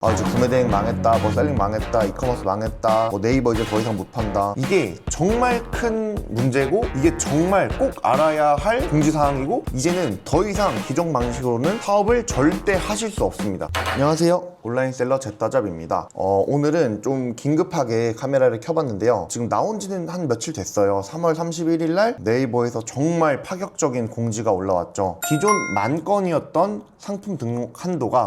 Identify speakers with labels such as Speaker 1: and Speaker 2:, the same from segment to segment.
Speaker 1: 이제 구매 대행 망했다, 뭐 셀링 망했다, 이커머스 망했다, 뭐 네이버 이제 더 이상 못 판다. 이게 정말 큰 문제고, 이게 정말 꼭 알아야 할 공지사항이고, 이제는 더 이상 기존 방식으로는 사업을 절대 하실 수 없습니다. 안녕하세요, 온라인셀러 제따잡입니다. 오늘은 좀 긴급하게 카메라를 켜봤는데요. 지금 나온 지는 한 며칠 됐어요. 3월 31일 날 네이버에서 정말 파격적인 공지가 올라왔죠. 기존 10,000건이었던 상품 등록 한도가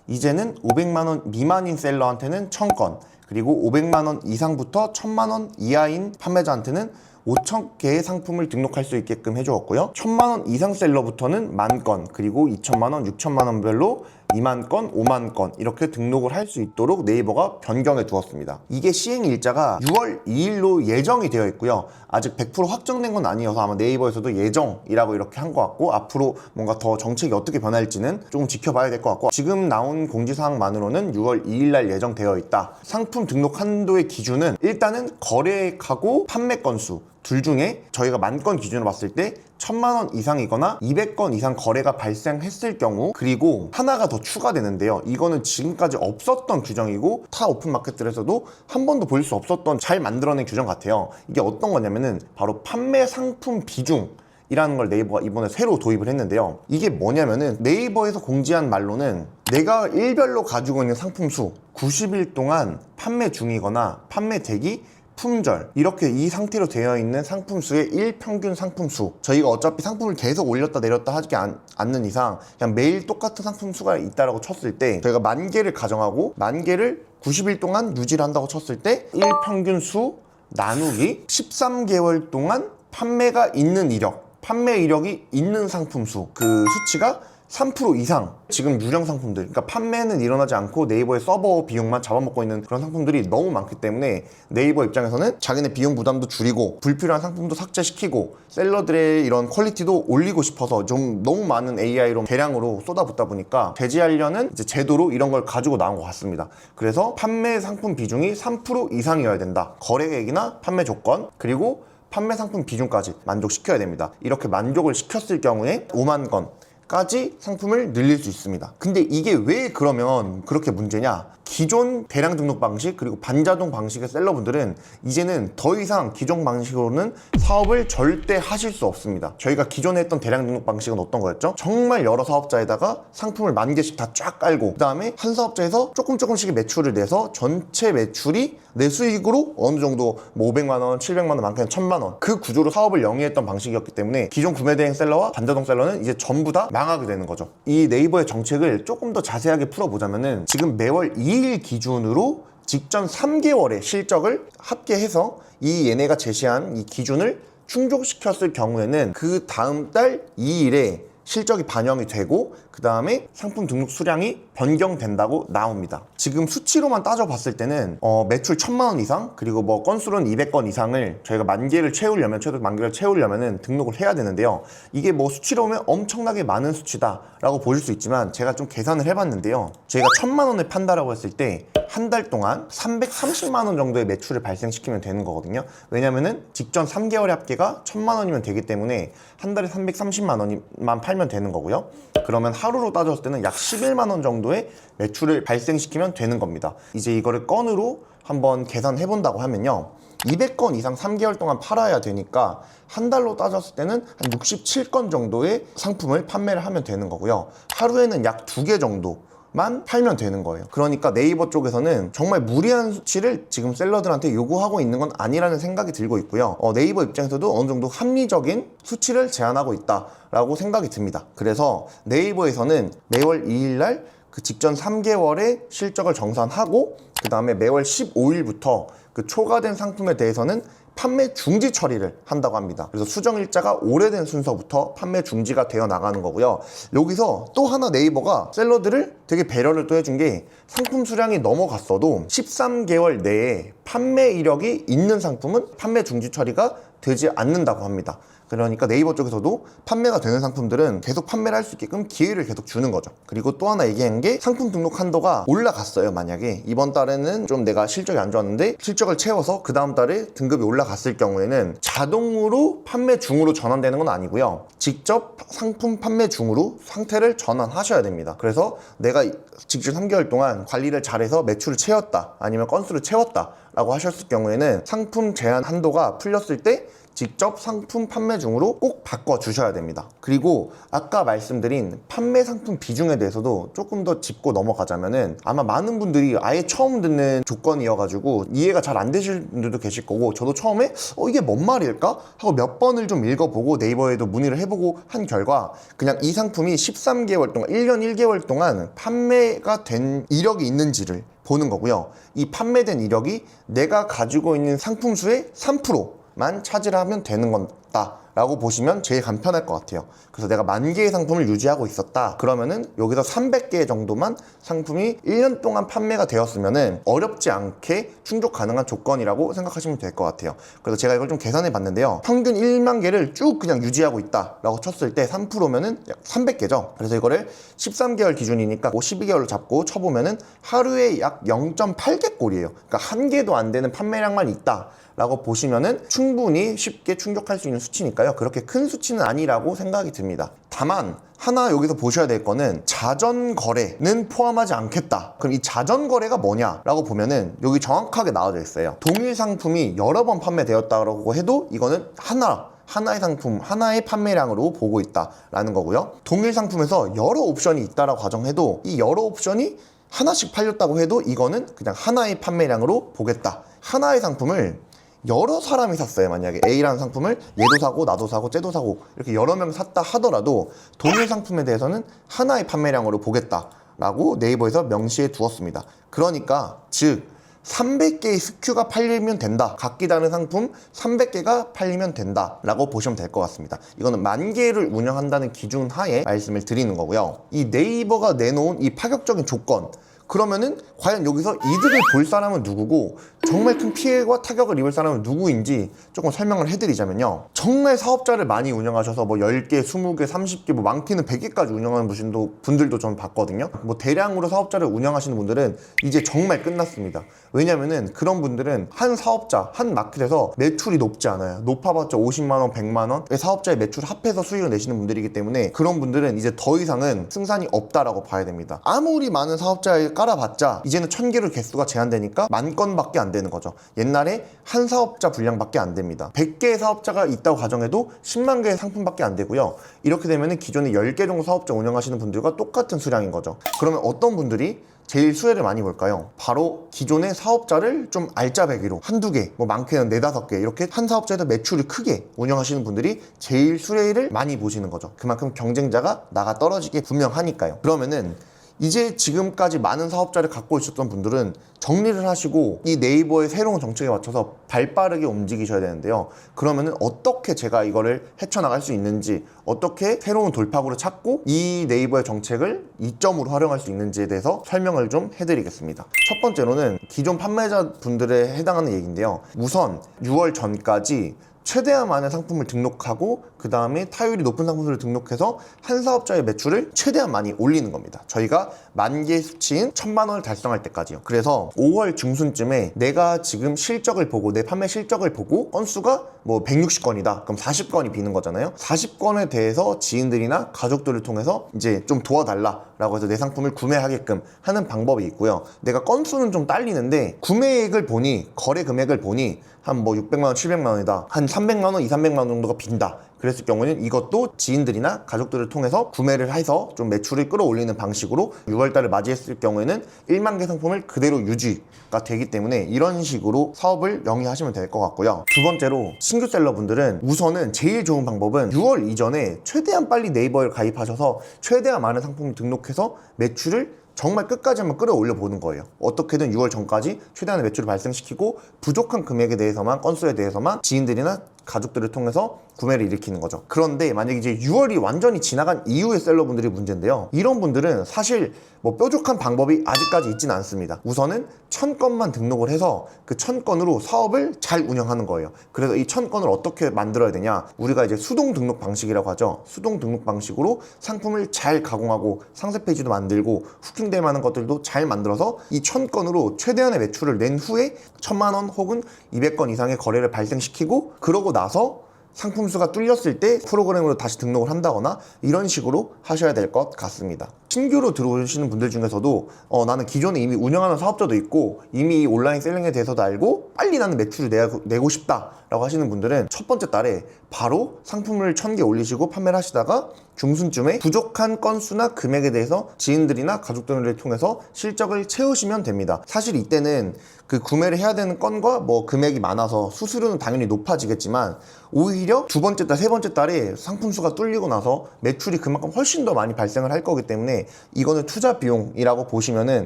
Speaker 1: 이제는 500만원 미만인 셀러한테는 1000건, 그리고 500만원 이상부터 1000만원 이하인 판매자한테는 5,000개의 상품을 등록할 수 있게끔 해주었고요. 1000만원 이상 셀러부터는 10,000건, 그리고 2,000만원, 6,000만원별로 20,000건, 50,000건 이렇게 등록을 할 수 있도록 네이버가 변경해 두었습니다. 이게 시행 일자가 6월 2일로 예정이 되어 있고요. 아직 100% 확정된 건 아니어서 아마 네이버에서도 예정이라고 이렇게 한 것 같고, 앞으로 뭔가 더 정책이 어떻게 변할지는 조금 지켜봐야 될 것 같고, 지금 나온 공지사항만으로는 6월 2일 날 예정되어 있다. 상품 등록 한도의 기준은 일단은 거래액하고 판매 건수 둘 중에 저희가 10,000건 기준으로 봤을 때 1,000만원 이상이거나 200건 이상 거래가 발생했을 경우, 그리고 하나가 더 추가되는데요. 이거는 지금까지 없었던 규정이고 타 오픈마켓들에서도 한 번도 볼 수 없었던 잘 만들어낸 규정 같아요. 이게 어떤 거냐면은 바로 판매 상품 비중 이라는 걸 네이버가 이번에 새로 도입을 했는데요. 이게 뭐냐면은 네이버에서 공지한 말로는 내가 일별로 가지고 있는 상품 수 90일 동안 판매 중이거나 판매 대기 품절, 이렇게 이 상태로 되어 있는 상품 수의 일평균 상품 수, 저희가 어차피 상품을 계속 올렸다 내렸다 하지 않는 이상 그냥 매일 똑같은 상품 수가 있다라고 쳤을 때, 저희가 10,000개를 가정하고 10,000개를 90일 동안 유지를 한다고 쳤을 때 일평균 수 나누기 13개월 동안 판매가 있는 이력, 판매 이력이 있는 상품 수, 그 수치가 3% 이상, 지금 유령 상품들, 그러니까 판매는 일어나지 않고 네이버의 서버 비용만 잡아먹고 있는 그런 상품들이 너무 많기 때문에 네이버 입장에서는 자기네 비용 부담도 줄이고 불필요한 상품도 삭제시키고 셀러들의 이런 퀄리티도 올리고 싶어서 좀 너무 많은 AI로 대량으로 쏟아붓다 보니까 제지하려는 이제 제도로 이런 걸 가지고 나온 것 같습니다. 그래서 판매 상품 비중이 3% 이상이어야 된다. 거래액이나 판매 조건, 그리고 판매 상품 비중까지 만족시켜야 됩니다. 이렇게 만족을 시켰을 경우에 50,000건 까지 상품을 늘릴 수 있습니다. 근데 이게 왜 그러면 그렇게 문제냐? 기존 대량 등록 방식 그리고 반자동 방식의 셀러분들은 이제는 더 이상 기존 방식으로는 사업을 절대 하실 수 없습니다. 저희가 기존에 했던 대량 등록 방식은 어떤 거였죠? 정말 여러 사업자에다가 상품을 10,000개씩 다 쫙 깔고, 그 다음에 한 사업자에서 조금씩의 매출을 내서 전체 매출이 내 수익으로 어느 정도 뭐 500만원, 700만원, 많게는 1,000만원, 그 구조로 사업을 영위했던 방식이었기 때문에 기존 구매 대행 셀러와 반자동 셀러는 이제 전부 다 망하게 되는 거죠. 이 네이버의 정책을 조금 더 자세하게 풀어보자면은, 지금 매월 2일 기준으로 직전 3개월의 실적을 합계해서 이 얘네가 제시한 이 기준을 충족시켰을 경우에는 그 다음 달 2일에 실적이 반영이 되고 그 다음에 상품 등록 수량이 변경된다고 나옵니다. 지금 수치로만 따져봤을 때는 매출 1,000만원 이상, 그리고 뭐 건수로는 200건 이상을 저희가 10,000개를 채우려면, 최소 10,000개를 채우려면 등록을 해야 되는데요. 이게 뭐 수치로 보면 엄청나게 많은 수치다 라고 보실 수 있지만, 제가 좀 계산을 해봤는데요. 저희가 1,000만원을 판다라고 했을 때 한 달 동안 330만원 정도의 매출을 발생시키면 되는 거거든요. 왜냐면은 직전 3개월의 합계가 1,000만원이면 되기 때문에 한 달에 330만원만 팔면 되는 거고요. 그러면 하루로 따졌을 때는 약 11만원 정도의 매출을 발생시키면 되는 겁니다. 이제 이거를 건으로 한번 계산해 본다고 하면요, 200건 이상 3개월 동안 팔아야 되니까 한 달로 따졌을 때는 한 67건 정도의 상품을 판매를 하면 되는 거고요. 하루에는 약 2개 정도 만 팔면 되는 거예요. 그러니까 네이버 쪽에서는 정말 무리한 수치를 지금 셀러들한테 요구하고 있는 건 아니라는 생각이 들고 있고요. 네이버 입장에서도 어느 정도 합리적인 수치를 제안하고 있다라고 생각이 듭니다. 그래서 네이버에서는 매월 2일 날 그 직전 3개월의 실적을 정산하고, 그 다음에 매월 15일부터 그 초과된 상품에 대해서는 판매 중지 처리를 한다고 합니다. 그래서 수정 일자가 오래된 순서부터 판매 중지가 되어 나가는 거고요. 여기서 또 하나 네이버가 셀러들을 되게 배려를 또 해준 게, 상품 수량이 넘어갔어도 13개월 내에 판매 이력이 있는 상품은 판매 중지 처리가 되지 않는다고 합니다. 그러니까 네이버 쪽에서도 판매가 되는 상품들은 계속 판매를 할 수 있게끔 기회를 계속 주는 거죠. 그리고 또 하나 얘기한 게 상품 등록 한도가 올라갔어요. 만약에 이번 달에는 좀 내가 실적이 안 좋았는데 실적을 채워서 그 다음 달에 등급이 올라갔을 경우에는 자동으로 판매 중으로 전환되는 건 아니고요. 직접 상품 판매 중으로 상태를 전환하셔야 됩니다. 그래서 내가 직접 3개월 동안 관리를 잘해서 매출을 채웠다, 아니면 건수를 채웠다 라고 하셨을 경우에는 상품 제한 한도가 풀렸을 때 직접 상품 판매 중으로 꼭 바꿔주셔야 됩니다. 그리고 아까 말씀드린 판매 상품 비중에 대해서도 조금 더 짚고 넘어가자면은, 아마 많은 분들이 아예 처음 듣는 조건이어가지고 이해가 잘 안 되실 분들도 계실 거고, 저도 처음에 이게 뭔 말일까? 하고 몇 번을 좀 읽어보고 네이버에도 문의를 해보고 한 결과, 그냥 이 상품이 13개월 동안 1년 1개월 동안 판매가 된 이력이 있는지를 보는 거고요. 이 판매된 이력이 내가 가지고 있는 상품 수의 3%만 차지를 하면 되는 거다 라고 보시면 제일 간편할 것 같아요. 그래서 내가 10,000개의 상품을 유지하고 있었다 그러면은 여기서 300개 정도만 상품이 1년 동안 판매가 되었으면은 어렵지 않게 충족 가능한 조건이라고 생각하시면 될 것 같아요. 그래서 제가 이걸 좀 계산해 봤는데요, 평균 1만 개를 쭉 그냥 유지하고 있다 라고 쳤을 때 3%면은 약 300개죠 그래서 이거를 13개월 기준이니까 12개월로 잡고 쳐보면은 하루에 약 0.8개 꼴이에요. 그러니까 한 개도 안 되는 판매량만 있다 라고 보시면은 충분히 쉽게 충족할 수 있는 수치니까요. 그렇게 큰 수치는 아니라고 생각이 듭니다. 다만 하나 여기서 보셔야 될 거는 자전 거래는 포함하지 않겠다. 그럼 이 자전 거래가 뭐냐 라고 보면은 여기 정확하게 나와져 있어요. 동일 상품이 여러 번 판매되었다고 해도 이거는 하나의 상품, 하나의 판매량으로 보고 있다라는 거고요. 동일 상품에서 여러 옵션이 있다라고 가정해도 이 여러 옵션이 하나씩 팔렸다고 해도 이거는 그냥 하나의 판매량으로 보겠다. 하나의 상품을 여러 사람이 샀어요. 만약에 A라는 상품을 얘도 사고 나도 사고 쟤도 사고 이렇게 여러 명 샀다 하더라도 동일 상품에 대해서는 하나의 판매량으로 보겠다라고 네이버에서 명시해 두었습니다. 그러니까 즉 300개의 SKU가 팔리면 된다. 각기 다른 상품 300개가 팔리면 된다 라고 보시면 될 것 같습니다. 이거는 10,000개를 운영한다는 기준 하에 말씀을 드리는 거고요. 이 네이버가 내놓은 이 파격적인 조건, 그러면은 과연 여기서 이득을 볼 사람은 누구고 정말 큰 피해와 타격을 입을 사람은 누구인지 조금 설명을 해드리자면요, 정말 사업자를 많이 운영하셔서 뭐 10개, 20개, 30개, 뭐 많게는 100개까지 운영하는 분들도 전 봤거든요. 뭐 대량으로 사업자를 운영하시는 분들은 이제 정말 끝났습니다. 왜냐면은 그런 분들은 한 사업자, 한 마켓에서 매출이 높지 않아요. 높아봤자 50만원, 100만원 사업자의 매출 합해서 수익을 내시는 분들이기 때문에 그런 분들은 이제 더 이상은 승산이 없다라고 봐야 됩니다. 아무리 많은 사업자를 깔아봤자 이제는 1000개로 개수가 제한되니까 10,000건밖에 안 되는 거죠. 옛날에 한 사업자 분량밖에 안 됩니다. 100개의 사업자가 있다고 가정해도 10만 개의 상품밖에 안 되고요. 이렇게 되면 기존에 10개 정도 사업자 운영하시는 분들과 똑같은 수량인 거죠. 그러면 어떤 분들이 제일 수혜를 많이 볼까요? 바로 기존의 사업자를 좀 알짜배기로 한두 개, 뭐 많게는 4-5개 이렇게 한 사업자에서 매출을 크게 운영하시는 분들이 제일 수혜를 많이 보시는 거죠. 그만큼 경쟁자가 나가 떨어지게 분명하니까요. 그러면은 이제 지금까지 많은 사업자를 갖고 있었던 분들은 정리를 하시고 이 네이버의 새로운 정책에 맞춰서 발빠르게 움직이셔야 되는데요. 그러면은 어떻게 제가 이거를 헤쳐나갈 수 있는지, 어떻게 새로운 돌파구를 찾고 이 네이버의 정책을 이점으로 활용할 수 있는지에 대해서 설명을 좀 해드리겠습니다. 첫 번째로는 기존 판매자 분들에 해당하는 얘기인데요. 우선 6월 전까지 최대한 많은 상품을 등록하고 그 다음에 타율이 높은 상품들을 등록해서 한 사업자의 매출을 최대한 많이 올리는 겁니다. 저희가 10,000개 수치인 1,000만 원을 달성할 때까지요. 그래서 5월 중순쯤에 내가 지금 실적을 보고 내 판매 실적을 보고 건수가 뭐 160건이다. 그럼 40건이 비는 거잖아요. 40건에 대해서 지인들이나 가족들을 통해서 이제 좀 도와달라라고 해서 내 상품을 구매하게끔 하는 방법이 있고요. 내가 건수는 좀 딸리는데 구매액을 보니, 거래 금액을 보니 한 뭐 600만 원, 700만 원이다. 한 300만 원, 200~300만 원 정도가 빈다. 그랬을 경우에는 이것도 지인들이나 가족들을 통해서 구매를 해서 좀 매출을 끌어올리는 방식으로 6월달을 맞이했을 경우에는 1만 개 상품을 그대로 유지가 되기 때문에 이런 식으로 사업을 영위하시면 될 것 같고요. 두 번째로 신규 셀러분들은 우선은 제일 좋은 방법은 6월 이전에 최대한 빨리 네이버에 가입하셔서 최대한 많은 상품을 등록해서 매출을 정말 끝까지 한번 끌어올려 보는 거예요. 어떻게든 6월 전까지 최대한의 매출을 발생시키고 부족한 금액에 대해서만, 건수에 대해서만 지인들이나 가족들을 통해서 구매를 일으키는 거죠. 그런데 만약에 이제 6월이 완전히 지나간 이후의 셀러분들이 문제인데요. 이런 분들은 사실 뭐 뾰족한 방법이 아직까지 있지는 않습니다. 우선은 1000건만 등록을 해서 그 1000건으로 사업을 잘 운영하는 거예요. 그래서 이 1000건을 어떻게 만들어야 되냐, 우리가 이제 수동 등록 방식이라고 하죠. 수동 등록 방식으로 상품을 잘 가공하고 상세 페이지도 만들고 후킹될 만한 것들도 잘 만들어서 이 1000건으로 최대한의 매출을 낸 후에 1000만 원 혹은 200건 이상의 거래를 발생시키고, 그러고 나서 상품 수가 뚫렸을 때 프로그램으로 다시 등록을 한다거나 이런 식으로 하셔야 될 것 같습니다. 신규로 들어오시는 분들 중에서도 나는 기존에 이미 운영하는 사업자도 있고 이미 온라인 셀링에 대해서도 알고 빨리 나는 매출을 내고 싶다 라고 하시는 분들은 첫 번째 달에 바로 상품을 1000개 올리시고 판매를 하시다가 중순쯤에 부족한 건수나 금액에 대해서 지인들이나 가족들을 통해서 실적을 채우시면 됩니다. 사실 이때는 그 구매를 해야 되는 건과 뭐 금액이 많아서 수수료는 당연히 높아지겠지만, 오히려 두 번째 달, 세 번째 달에 상품 수가 뚫리고 나서 매출이 그만큼 훨씬 더 많이 발생을 할 거기 때문에 이거는 투자 비용이라고 보시면은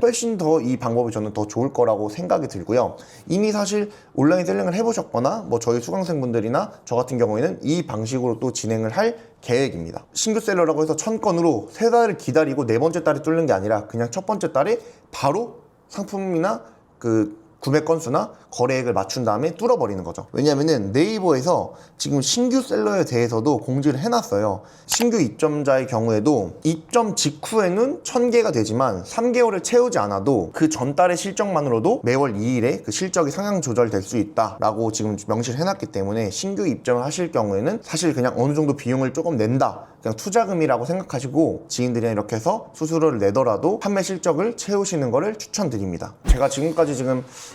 Speaker 1: 훨씬 더 이 방법이 저는 더 좋을 거라고 생각이 들고요. 이미 사실 온라인 셀링을 해보셨거나 뭐 저희 수강생분들이나 저 같은 경우에는 이 방식으로 또 진행을 할 계획입니다. 신규 셀러라고 해서 1000건으로 세 달을 기다리고 네 번째 달에 뚫는 게 아니라 그냥 첫 번째 달에 바로 상품이나 그 구매 건수나 거래액을 맞춘 다음에 뚫어버리는 거죠. 왜냐면은 네이버에서 지금 신규 셀러에 대해서도 공지를 해놨어요. 신규 입점자의 경우에도 입점 직후에는 1000개가 되지만 3개월을 채우지 않아도 그 전달의 실적만으로도 매월 2일에 그 실적이 상향 조절될 수 있다라고 지금 명시를 해놨기 때문에 신규 입점을 하실 경우에는 사실 그냥 어느 정도 비용을 조금 낸다, 그냥 투자금이라고 생각하시고 지인들이랑 이렇게 해서 수수료를 내더라도 판매 실적을 채우시는 거를 추천드립니다. 제가 지금까지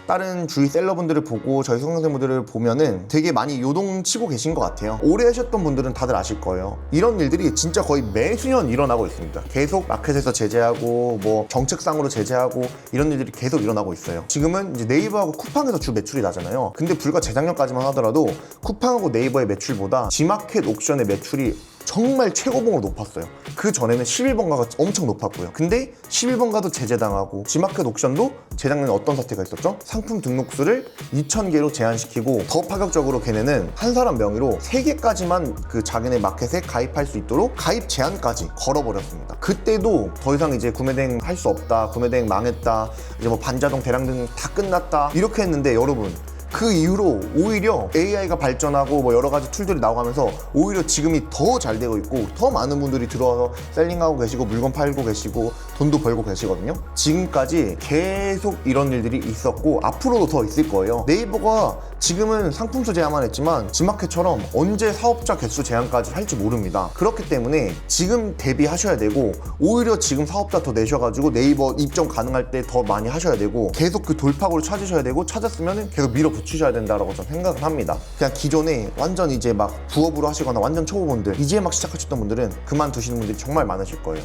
Speaker 1: 다른 주위 셀러분들을 보고 저희 수강생분들을 보면은 되게 많이 요동치고 계신 것 같아요. 오래 하셨던 분들은 다들 아실 거예요. 이런 일들이 진짜 거의 매수년 일어나고 있습니다. 계속 마켓에서 제재하고 뭐 정책상으로 제재하고 이런 일들이 계속 일어나고 있어요. 지금은 이제 네이버하고 쿠팡에서 주 매출이 나잖아요. 근데 불과 재작년까지만 하더라도 쿠팡하고 네이버의 매출보다 지마켓 옥션의 매출이 정말 최고봉으로 높았어요. 그 전에는 11번가가 엄청 높았고요. 근데 11번가도 제재당하고 지마켓 옥션도 재작년에 어떤 사태가 있었죠? 상품 등록수를 2000개로 제한시키고 더 파격적으로 걔네는 한 사람 명의로 3개까지만 그 자기네 마켓에 가입할 수 있도록 가입 제한까지 걸어버렸습니다. 그때도 더 이상 이제 구매대행 할 수 없다, 구매대행 망했다, 이제 뭐 반자동 대량등 다 끝났다 이렇게 했는데, 여러분 그 이후로 오히려 AI가 발전하고 뭐 여러 가지 툴들이 나오면서 오히려 지금이 더 잘 되고 있고 더 많은 분들이 들어와서 셀링하고 계시고 물건 팔고 계시고 돈도 벌고 계시거든요. 지금까지 계속 이런 일들이 있었고 앞으로도 더 있을 거예요. 네이버가 지금은 상품 수 제한만 했지만 지마켓처럼 언제 사업자 개수 제한까지 할지 모릅니다. 그렇기 때문에 지금 대비하셔야 되고, 오히려 지금 사업자 더 내셔가지고 네이버 입점 가능할 때 더 많이 하셔야 되고, 계속 그 돌파구를 찾으셔야 되고, 찾았으면 계속 밀어붙이셔야 된다라고 저는 생각을 합니다. 그냥 기존에 완전 이제 막 부업으로 하시거나 완전 초보분들, 이제 막 시작하셨던 분들은 그만두시는 분들이 정말 많으실 거예요.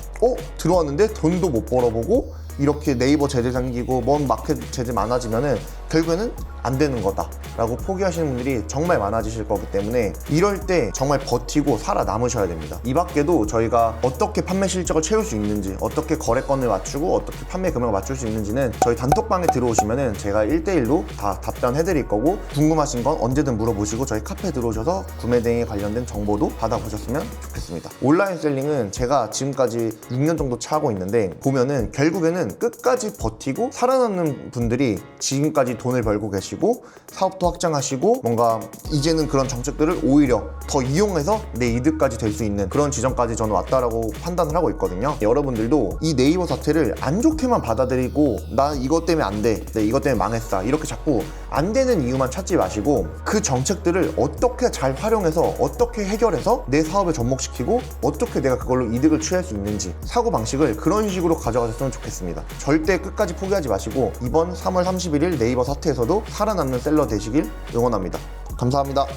Speaker 1: 들어왔는데 돈도 못 벌어보고 이렇게 네이버 제재 생기고 먼 마켓 제재 많아지면은 결국에는 안 되는 거다 라고 포기하시는 분들이 정말 많아지실 거기 때문에 이럴 때 정말 버티고 살아남으셔야 됩니다. 이 밖에도 저희가 어떻게 판매 실적을 채울 수 있는지, 어떻게 거래건을 맞추고 어떻게 판매 금액을 맞출 수 있는지는 저희 단톡방에 들어오시면은 제가 1대1로 다 답변해 드릴 거고, 궁금하신 건 언제든 물어보시고 저희 카페에 들어오셔서 구매 대행에 관련된 정보도 받아보셨으면 좋겠습니다. 온라인 셀링은 제가 지금까지 6년 정도 차하고 있는데 보면은 결국에는 끝까지 버티고 살아남는 분들이 지금까지 돈을 벌고 계시고 사업도 확장하시고 뭔가 이제는 그런 정책들을 오히려 더 이용해서 내 이득까지 될 수 있는 그런 지점까지 저는 왔다라고 판단을 하고 있거든요. 여러분들도 이 네이버 사태를 안 좋게만 받아들이고 나 이것 때문에 안 돼, 내 이것 때문에 망했어, 이렇게 자꾸 안 되는 이유만 찾지 마시고 그 정책들을 어떻게 잘 활용해서 어떻게 해결해서 내 사업을 접목시키고 어떻게 내가 그걸로 이득을 취할 수 있는지 사고방식을 그런 식으로 가져가셨으면 좋겠습니다. 절대 끝까지 포기하지 마시고 이번 3월 31일 네이버 사태에서도 살아남는 셀러 되시길 응원합니다. 감사합니다.